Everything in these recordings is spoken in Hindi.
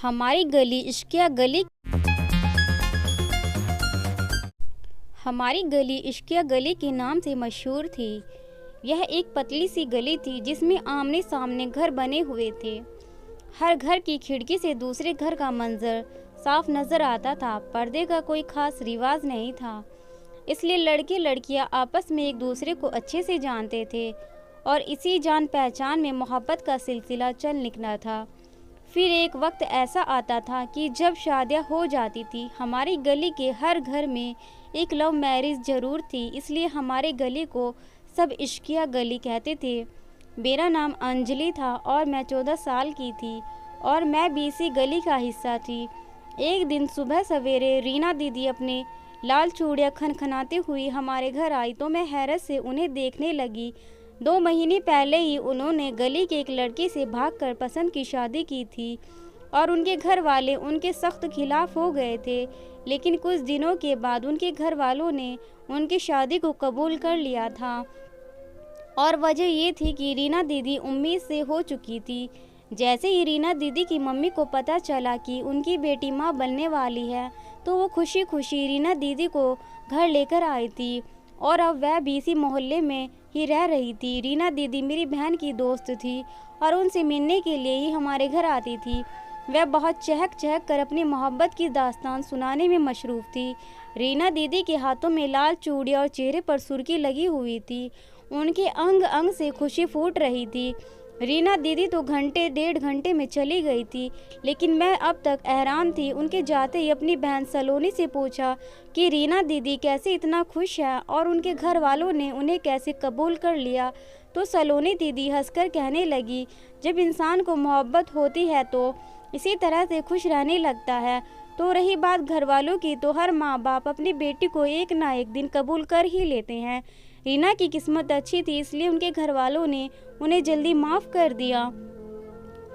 हमारी गली इश्किया गली हमारी गली इश्किया गली के नाम से मशहूर थी। यह एक पतली सी गली थी जिसमें आमने सामने घर बने हुए थे। हर घर की खिड़की से दूसरे घर का मंजर साफ नजर आता था। पर्दे का कोई खास रिवाज नहीं था, इसलिए लड़के लड़कियां आपस में एक दूसरे को अच्छे से जानते थे और इसी जान पहचान में मोहब्बत का सिलसिला चल निकला था। फिर एक वक्त ऐसा आता था कि जब शादियां हो जाती थी। हमारी गली के हर घर में एक लव मैरिज जरूर थी, इसलिए हमारे गली को सब इश्किया गली कहते थे। मेरा नाम अंजलि था और मैं 14 साल की थी और मैं भी इसी गली का हिस्सा थी। एक दिन सुबह सवेरे रीना दीदी अपने लाल चूड़ियाँ खनखनाती हुई हमारे घर आई तो मैं हैरत से उन्हें देखने लगी। 2 महीने पहले ही उन्होंने गली के एक लड़के से भागकर पसंद की शादी की थी और उनके घर वाले उनके सख्त खिलाफ हो गए थे, लेकिन कुछ दिनों के बाद उनके घर वालों ने उनकी शादी को कबूल कर लिया था और वजह ये थी कि रीना दीदी उम्मीद से हो चुकी थी। जैसे ही रीना दीदी की मम्मी को पता चला कि उनकी बेटी माँ बनने वाली है तो वो खुशी खुशी रीना दीदी को घर लेकर आई थी और अब वह भी इसी मोहल्ले में ही रह रही थी। रीना दीदी मेरी बहन की दोस्त थी और उनसे मिलने के लिए ही हमारे घर आती थी। वह बहुत चहक चहक कर अपनी मोहब्बत की दास्तान सुनाने में मशरूफ़ थी। रीना दीदी के हाथों में लाल चूड़ियाँ और चेहरे पर सुर्खी लगी हुई थी। उनके अंग अंग से खुशी फूट रही थी। रीना दीदी तो घंटे 1.5 घंटे में चली गई थी, लेकिन मैं अब तक हैरान थी। उनके जाते ही अपनी बहन सलोनी से पूछा कि रीना दीदी कैसे इतना खुश है और उनके घर वालों ने उन्हें कैसे कबूल कर लिया। तो सलोनी दीदी हंसकर कहने लगी, जब इंसान को मोहब्बत होती है तो इसी तरह से खुश रहने लगता है। तो रही बात घर वालों की, तो हर माँ बाप अपनी बेटी को एक ना एक दिन कबूल कर ही लेते हैं। रीना की किस्मत अच्छी थी, इसलिए उनके घर वालों ने उन्हें जल्दी माफ़ कर दिया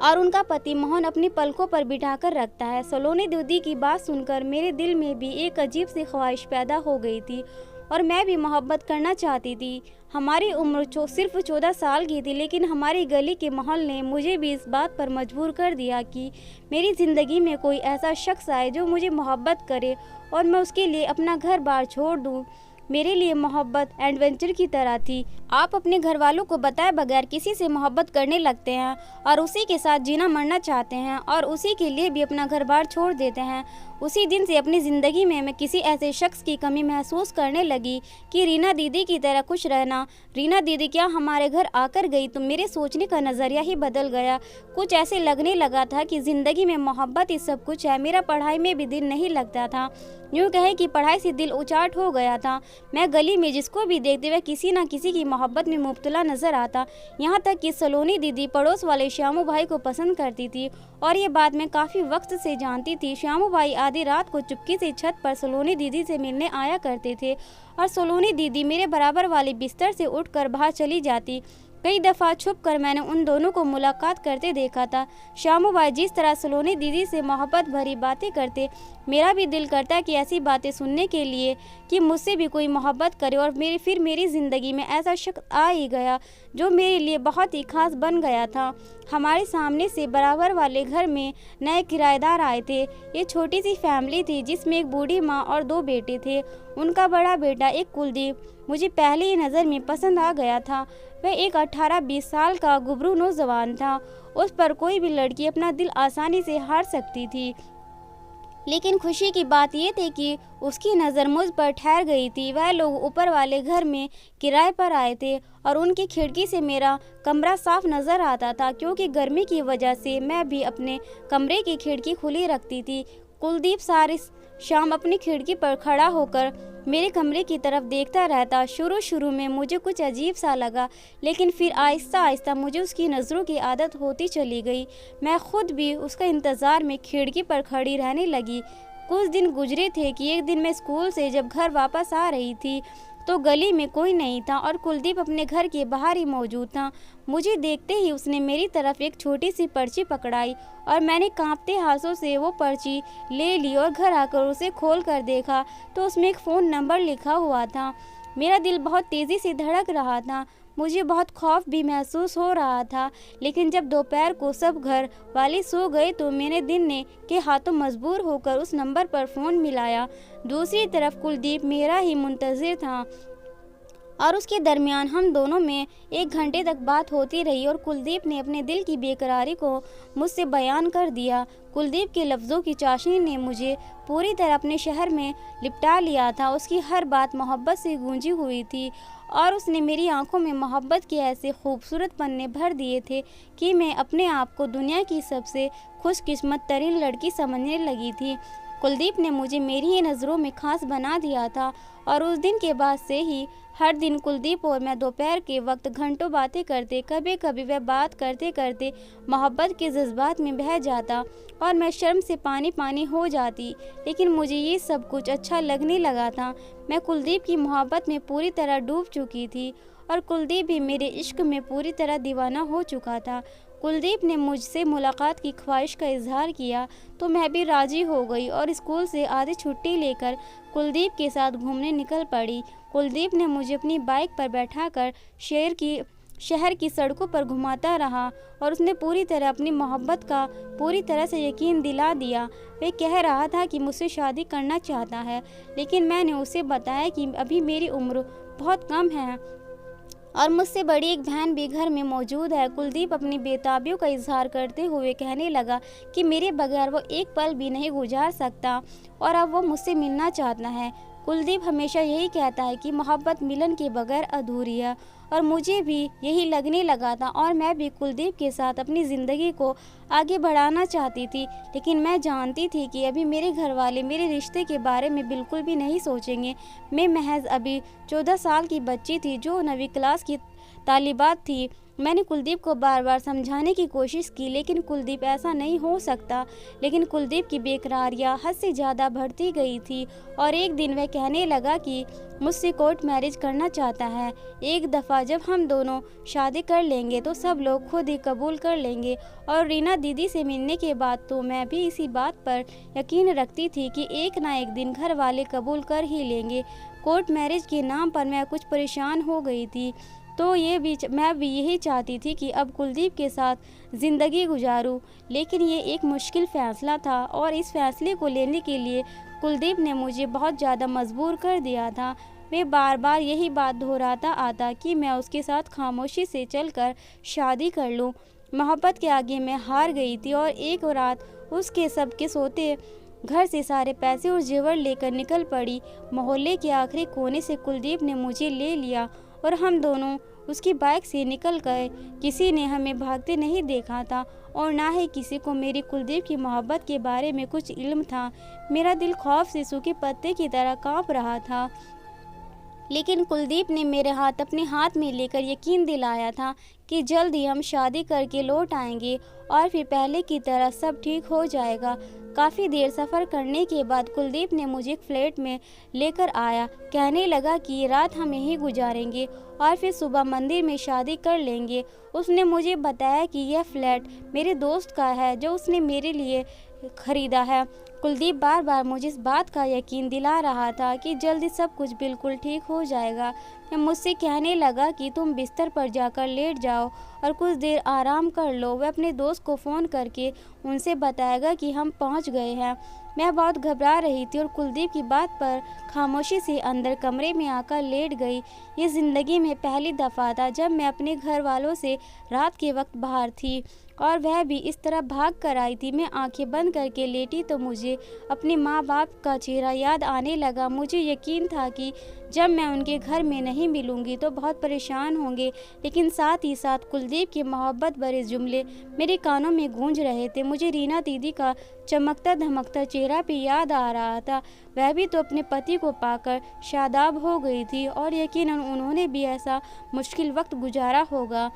और उनका पति मोहन अपनी पलकों पर बिठाकर रखता है। सलोनी दीदी की बात सुनकर मेरे दिल में भी एक अजीब सी ख्वाहिश पैदा हो गई थी और मैं भी मोहब्बत करना चाहती थी। हमारी उम्र सिर्फ 14 साल की थी, लेकिन हमारी गली के माहौल ने मुझे भी इस बात पर मजबूर कर दिया कि मेरी ज़िंदगी में कोई ऐसा शख्स आए जो मुझे मोहब्बत करे और मैं उसके लिए अपना घर बार छोड़ दूँ। मेरे लिए मोहब्बत एडवेंचर की तरह थी। आप अपने घर वालों को बताए बगैर किसी से मोहब्बत करने लगते हैं और उसी के साथ जीना मरना चाहते हैं और उसी के लिए भी अपना घर बार छोड़ देते हैं। उसी दिन से अपनी ज़िंदगी में मैं किसी ऐसे शख्स की कमी महसूस करने लगी कि रीना दीदी की तरह खुश रहना। रीना दीदी क्या हमारे घर आकर गई तो मेरे सोचने का नज़रिया ही बदल गया। कुछ ऐसे लगने लगा था कि ज़िंदगी में मोहब्बत ही सब कुछ है। मेरा पढ़ाई में भी दिल नहीं लगता था, यूँ कहे कि पढ़ाई से दिल उचाट हो गया था। मैं गली में जिसको भी देखते हुए किसी न किसी की मोहब्बत में मुब्तला नज़र आता। यहाँ तक कि सलोनी दीदी पड़ोस वाले श्यामू भाई को पसंद करती थी और ये बात मैं काफ़ी वक्त से जानती थी। श्यामू भाई आधी रात को चुपके से छत पर सलोनी दीदी से मिलने आया करते थे और सलोनी दीदी मेरे बराबर वाले बिस्तर से उठकर बाहर चली जाती। कई दफ़ा छुप कर मैंने उन दोनों को मुलाकात करते देखा था। श्यामू भाई जिस तरह सलोनी दीदी से मोहब्बत भरी बातें करते, मेरा भी दिल करता कि ऐसी बातें सुनने के लिए कि मुझसे भी कोई मोहब्बत करे। और मेरी ज़िंदगी में ऐसा शख्स आ ही गया जो मेरे लिए बहुत ही खास बन गया था। हमारे सामने से बराबर वाले घर में नए किराएदार आए थे। ये छोटी सी फैमिली थी जिसमें एक बूढ़ी माँ और 2 बेटे थे। उनका बड़ा बेटा एक कुलदीप मुझे पहले ही नज़र में पसंद आ गया था। वह एक 18-20 साल का गुबरू नौजवान था। उस पर कोई भी लड़की अपना दिल आसानी से हार सकती थी, लेकिन खुशी की बात यह थी कि उसकी नज़र मुझ पर ठहर गई थी। वह लोग ऊपर वाले घर में किराए पर आए थे और उनकी खिड़की से मेरा कमरा साफ नज़र आता था, क्योंकि गर्मी की वजह से मैं भी अपने कमरे की खिड़की खुली रखती थी। कुलदीप सारी शाम अपनी खिड़की पर खड़ा होकर मेरे कमरे की तरफ देखता रहता। शुरू में मुझे कुछ अजीब सा लगा, लेकिन फिर आहिस्ता आहिस्ता मुझे उसकी नज़रों की आदत होती चली गई। मैं खुद भी उसका इंतज़ार में खिड़की पर खड़ी रहने लगी। कुछ दिन गुजरे थे कि एक दिन मैं स्कूल से जब घर वापस आ रही थी तो गली में कोई नहीं था और कुलदीप अपने घर के बाहर ही मौजूद था। मुझे देखते ही उसने मेरी तरफ एक छोटी सी पर्ची पकड़ाई और मैंने कांपते हाथों से वो पर्ची ले ली और घर आकर उसे खोल कर देखा तो उसमें एक फ़ोन नंबर लिखा हुआ था। मेरा दिल बहुत तेज़ी से धड़क रहा था। मुझे बहुत खौफ भी महसूस हो रहा था। लेकिन जब दोपहर को सब घर वाले सो गए तो मैंने दिन ने के हाथों मजबूर होकर उस नंबर पर फ़ोन मिलाया। दूसरी तरफ कुलदीप मेरा ही मुंतज़िर था और उसके दरमियान हम दोनों में 1 घंटे तक बात होती रही और कुलदीप ने अपने दिल की बेकरारी को मुझसे बयान कर दिया। कुलदीप के लफ्ज़ों की चाशनी ने मुझे पूरी तरह अपने शहर में लिपटा लिया था। उसकी हर बात मोहब्बत से गूंजी हुई थी और उसने मेरी आंखों में मोहब्बत के ऐसे खूबसूरत पन्ने भर दिए थे कि मैं अपने आप को दुनिया की सबसे खुशकिस्मत तरीन लड़की समझने लगी थी। कुलदीप ने मुझे मेरी ही नज़रों में खास बना दिया था और उस दिन के बाद से ही हर दिन कुलदीप और मैं दोपहर के वक्त घंटों बातें करते। कभी कभी वह बात करते करते मोहब्बत के जज्बात में बह जाता और मैं शर्म से पानी पानी हो जाती। लेकिन मुझे ये सब कुछ अच्छा लगने लगा था। मैं कुलदीप की मोहब्बत में पूरी तरह डूब चुकी थी और कुलदीप भी मेरे इश्क में पूरी तरह दीवाना हो चुका था। कुलदीप ने मुझसे मुलाकात की ख्वाहिश का इजहार किया तो मैं भी राज़ी हो गई और स्कूल से आधी छुट्टी लेकर कुलदीप के साथ घूमने निकल पड़ी। कुलदीप ने मुझे अपनी बाइक पर बैठाकर शहर की सड़कों पर घुमाता रहा और उसने पूरी तरह अपनी मोहब्बत का पूरी तरह से यकीन दिला दिया। वह कह रहा था कि मुझसे शादी करना चाहता है, लेकिन मैंने उसे बताया कि अभी मेरी उम्र बहुत कम है और मुझसे बड़ी एक बहन भी घर में मौजूद है। कुलदीप अपनी बेताबियों का इजहार करते हुए कहने लगा कि मेरे बगैर वो एक पल भी नहीं गुजार सकता और अब वो मुझसे मिलना चाहता है। कुलदीप हमेशा यही कहता है कि मोहब्बत मिलन के बगैर अधूरी है और मुझे भी यही लगने लगा था और मैं भी कुलदीप के साथ अपनी ज़िंदगी को आगे बढ़ाना चाहती थी। लेकिन मैं जानती थी कि अभी मेरे घर वाले मेरे रिश्ते के बारे में बिल्कुल भी नहीं सोचेंगे। मैं महज अभी 14 साल की बच्ची थी जो 9वीं क्लास की तालिबात थी। मैंने कुलदीप को बार बार समझाने की कोशिश की, लेकिन कुलदीप ऐसा नहीं हो सकता। लेकिन कुलदीप की बेकरारियाँ हद से ज़्यादा बढ़ती गई थी और एक दिन वह कहने लगा कि मुझसे कोर्ट मैरिज करना चाहता है। एक दफ़ा जब हम दोनों शादी कर लेंगे तो सब लोग खुद ही कबूल कर लेंगे। और रीना दीदी से मिलने के बाद तो मैं भी इसी बात पर यकीन रखती थी कि एक ना एक दिन घर वाले कबूल कर ही लेंगे। कोर्ट मैरिज के नाम पर मैं कुछ परेशान हो गई थी, तो मैं भी यही चाहती थी कि अब कुलदीप के साथ ज़िंदगी गुजारूं। लेकिन ये एक मुश्किल फ़ैसला था और इस फ़ैसले को लेने के लिए कुलदीप ने मुझे बहुत ज़्यादा मजबूर कर दिया था। मैं बार बार यही बात दोहराता आता कि मैं उसके साथ खामोशी से चलकर शादी कर लूं। मोहब्बत के आगे मैं हार गई थी और एक रात उसके सबके सोते घर से सारे पैसे और जेवर लेकर निकल पड़ी। मोहल्ले के आखिरी कोने से कुलदीप ने मुझे ले लिया और हम दोनों उसकी बाइक से निकल गए। किसी ने हमें भागते नहीं देखा था और ना ही किसी को मेरी कुलदीप की मोहब्बत के बारे में कुछ इल्म था। मेरा दिल खौफ से सूखे पत्ते की तरह कांप रहा था, लेकिन कुलदीप ने मेरे हाथ अपने हाथ में लेकर यकीन दिलाया था कि जल्द ही हम शादी करके लौट आएंगे और फिर पहले की तरह सब ठीक हो जाएगा। काफ़ी देर सफ़र करने के बाद कुलदीप ने मुझे एक फ्लैट में लेकर आया। कहने लगा कि ये रात हम यहीं गुजारेंगे और फिर सुबह मंदिर में शादी कर लेंगे। उसने मुझे बताया कि यह फ्लैट मेरे दोस्त का है जो उसने मेरे लिए ख़रीदा है। कुलदीप बार बार मुझे इस बात का यकीन दिला रहा था कि जल्दी सब कुछ बिल्कुल ठीक हो जाएगा। वह मुझसे कहने लगा कि तुम बिस्तर पर जाकर लेट जाओ और कुछ देर आराम कर लो। वह अपने दोस्त को फ़ोन करके उनसे बताएगा कि हम पहुंच गए हैं। मैं बहुत घबरा रही थी और कुलदीप की बात पर खामोशी से अंदर कमरे में आकर लेट गई। ये ज़िंदगी में पहली दफ़ा था जब मैं अपने घर वालों से रात के वक्त बाहर थी और वह भी इस तरह भाग कर आई थी। मैं आंखें बंद करके लेटी तो मुझे अपने माँ बाप का चेहरा याद आने लगा। मुझे यकीन था कि जब मैं उनके घर में नहीं मिलूंगी तो बहुत परेशान होंगे, लेकिन साथ ही साथ कुलदीप के मोहब्बत भरे जुमले मेरे कानों में गूंज रहे थे। मुझे रीना दीदी का चमकता धमकता चेहरा भी याद आ रहा था। वह भी तो अपने पति को पाकर शादाब हो गई थी और यकीनन उन्होंने भी ऐसा मुश्किल वक्त गुजारा होगा।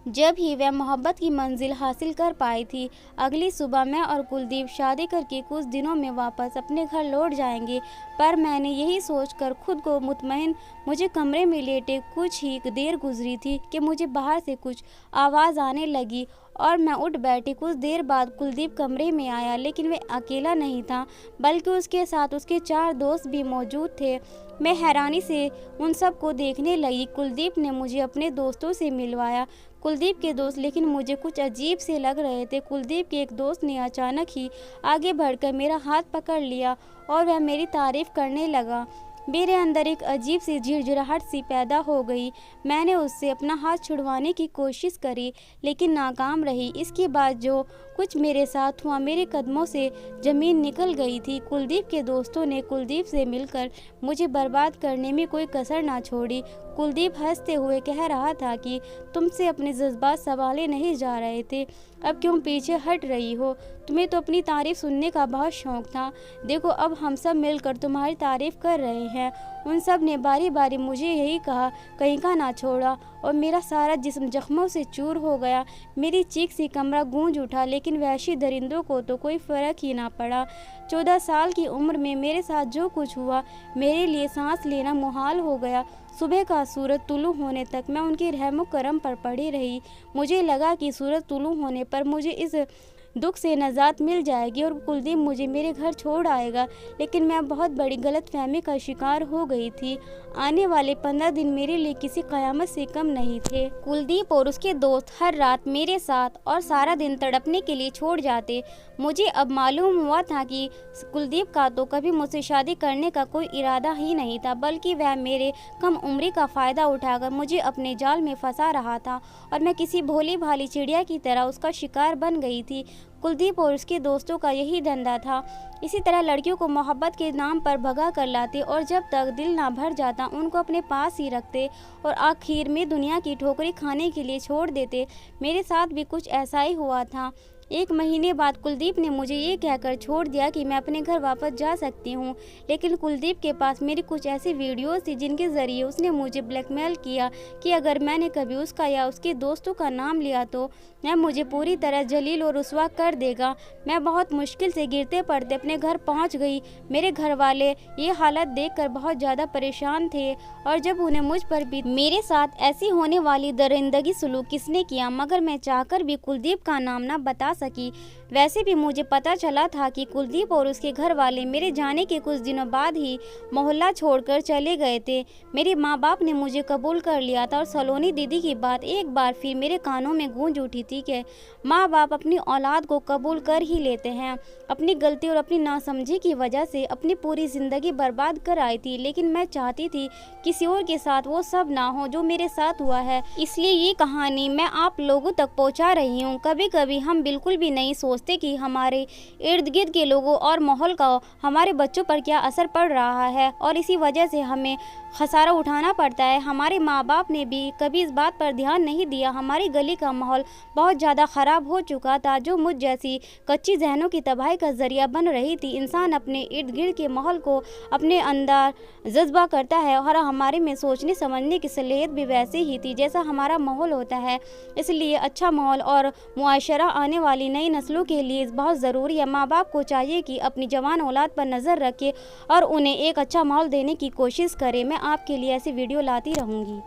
जब ही वह मोहब्बत की मंजिल हासिल कर पाई थी। अगली सुबह मैं और कुलदीप शादी करके कुछ दिनों में वापस अपने घर लौट जाएंगे, पर मैंने यही सोचकर खुद को मुतमईन मुझे कमरे में लेटे कुछ ही देर गुजरी थी कि मुझे बाहर से कुछ आवाज़ आने लगी और मैं उठ बैठी। कुछ देर बाद कुलदीप कमरे में आया, लेकिन वह अकेला नहीं था, बल्कि उसके साथ उसके 4 दोस्त भी मौजूद थे। मैं हैरानी से उन सब को देखने लगी। कुलदीप ने मुझे अपने दोस्तों से मिलवाया। कुलदीप के दोस्त लेकिन मुझे कुछ अजीब से लग रहे थे। कुलदीप के एक दोस्त ने अचानक ही आगे बढ़कर मेरा हाथ पकड़ लिया और वह मेरी तारीफ करने लगा। मेरे अंदर एक अजीब सी झिरझिराहट सी पैदा हो गई। मैंने उससे अपना हाथ छुड़वाने की कोशिश करी, लेकिन नाकाम रही। इसके बाद जो कुछ मेरे साथ हुआ, मेरे कदमों से ज़मीन निकल गई थी। कुलदीप के दोस्तों ने कुलदीप से मिलकर मुझे बर्बाद करने में कोई कसर ना छोड़ी। कुलदीप हंसते हुए कह रहा था कि तुमसे अपने जज्बात संभाले नहीं जा रहे थे, अब क्यों पीछे हट रही हो? तुम्हें तो अपनी तारीफ सुनने का बहुत शौक था। देखो अब हम सब मिलकर तुम्हारी तारीफ कर रहे हैं। उन सब ने बारी बारी मुझे यही कहा, कहीं का ना छोड़ा, और मेरा सारा जिस्म जख्मों से चूर हो गया। मेरी चीख से कमरा गूंज उठा, लेकिन वहशी दरिंदों को तो कोई फ़र्क ही ना पड़ा। 14 साल की उम्र में मेरे साथ जो कुछ हुआ, मेरे लिए सांस लेना मुहाल हो गया। सुबह का सूरज तुलू होने तक मैं उनके रहमो करम पर पड़ी रही। मुझे लगा कि सूरज तुलू होने पर मुझे इस दुख से नजात मिल जाएगी और कुलदीप मुझे मेरे घर छोड़ आएगा, लेकिन मैं बहुत बड़ी गलतफहमी का शिकार हो गई थी। आने वाले 15 दिन मेरे लिए किसी क़यामत से कम नहीं थे। कुलदीप और उसके दोस्त हर रात मेरे साथ और सारा दिन तड़पने के लिए छोड़ जाते। मुझे अब मालूम हुआ था कि कुलदीप का तो कभी मुझसे शादी करने का कोई इरादा ही नहीं था, बल्कि वह मेरे कम उम्री का फ़ायदा उठाकर मुझे अपने जाल में फंसा रहा था और मैं किसी भोली भाली चिड़िया की तरह उसका शिकार बन गई थी। कुलदीप और उसके दोस्तों का यही धंधा था। इसी तरह लड़कियों को मोहब्बत के नाम पर भगा कर लाते और जब तक दिल ना भर जाता उनको अपने पास ही रखते और आखिर में दुनिया की ठोकरें खाने के लिए छोड़ देते। मेरे साथ भी कुछ ऐसा ही हुआ था। 1 महीने बाद कुलदीप ने मुझे ये कहकर छोड़ दिया कि मैं अपने घर वापस जा सकती हूँ, लेकिन कुलदीप के पास मेरी कुछ ऐसी वीडियोस थी जिनके ज़रिए उसने मुझे ब्लैकमेल किया कि अगर मैंने कभी उसका या उसके दोस्तों का नाम लिया तो वह मुझे पूरी तरह जलील और रुस्वा कर देगा। मैं बहुत मुश्किल से गिरते पड़ते अपने घर पहुँच गई। मेरे घर वाले ये हालत देखकर बहुत ज़्यादा परेशान थे और जब उन्हें मुझ पर भी मेरे साथ ऐसी होने वाली दरिंदगी सलूक किसने किया, मगर मैं चाहकर भी कुलदीप का नाम न बता सकी। वैसे भी मुझे पता चला था कि कुलदीप और उसके घर वाले मेरे जाने के कुछ दिनों बाद ही मोहल्ला छोड़कर चले गए थे। मेरे माँ बाप ने मुझे कबूल कर लिया था और सलोनी दीदी की बात एक बार फिर मेरे कानों में गूंज उठी थी कि माँ बाप अपनी औलाद को कबूल कर ही लेते हैं। अपनी गलती और अपनी नासमझी की वजह से अपनी पूरी ज़िंदगी बर्बाद कर आई थी, लेकिन मैं चाहती थी किसी और के साथ वो सब ना हो जो मेरे साथ हुआ है, इसलिए ये कहानी मैं आप लोगों तक पहुंचा रही हूँ। कभी कभी हम बिल्कुल भी नहीं सोचते कि हमारे इर्द गिर्द के लोगों और माहौल का हमारे बच्चों पर क्या असर पड़ रहा है और इसी वजह से हमें खसारा उठाना पड़ता है। हमारे माँ बाप ने भी कभी इस बात पर ध्यान नहीं दिया। हमारी गली का माहौल बहुत ज़्यादा ख़राब हो चुका था, जो मुझ जैसी कच्ची जहनों की तबाही का ज़रिया बन रही थी। इंसान अपने इर्द गिर्द के माहौल को अपने अंदर जज्बा करता है और हमारे में सोचने समझने की सलाहियत भी वैसे ही थी जैसा हमारा माहौल होता है। इसलिए अच्छा माहौल और मुआशरा आने वाली नई नस्लों के लिए बहुत ज़रूरी है। माँ बाप को चाहिए कि अपनी जवान औलाद पर नज़र रखे और उन्हें एक अच्छा माहौल देने की कोशिश करें। मैं आपके लिए ऐसी वीडियो लाती रहूँगी।